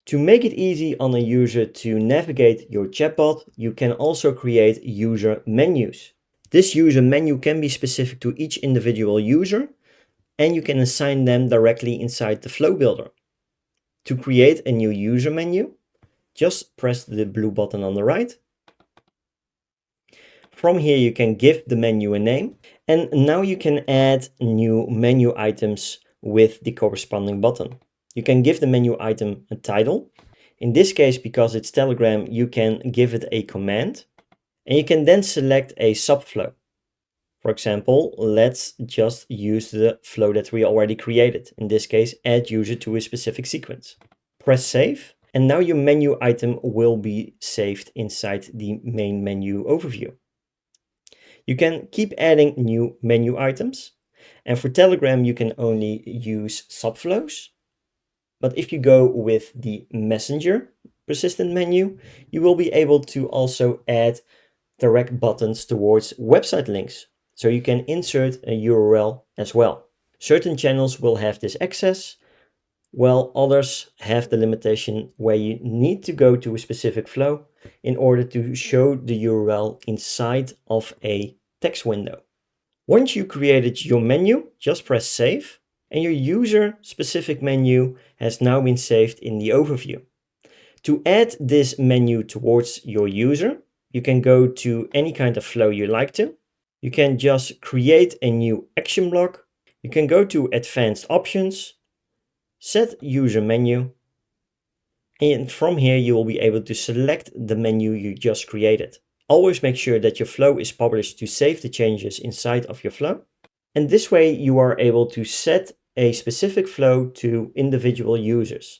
To make it easy on a user to navigate your chatbot, you can also create user menus. This user menu can be specific to each individual user, and you can assign them directly inside the flow builder. To create a new user menu, just press the blue button on the right. From here you can give the menu a name, and now you can add new menu items with the corresponding button. You can give the menu item a title. In this case, because it's Telegram, you can give it a command, and you can then select a subflow. For example, let's just use the flow that we already created. In this case, add user to a specific sequence. Press save, and now your menu item will be saved inside the main menu overview. You can keep adding new menu items, and for Telegram you can only use subflows. But if you go with the Messenger persistent menu, you will be able to also add direct buttons towards website links. So you can insert a URL as well. Certain channels will have this access, while others have the limitation where you need to go to a specific flow in order to show the URL inside of a text window. Once you created your menu, just press save, and your user specific menu has now been saved in the overview. To add this menu towards your user, you can go to any kind of flow you like to. You can just create a new action block. You can go to advanced options, set user menu, and from here you will be able to select the menu you just created. Always make sure that your flow is published to save the changes inside of your flow. And this way you are able to set a specific flow to individual users.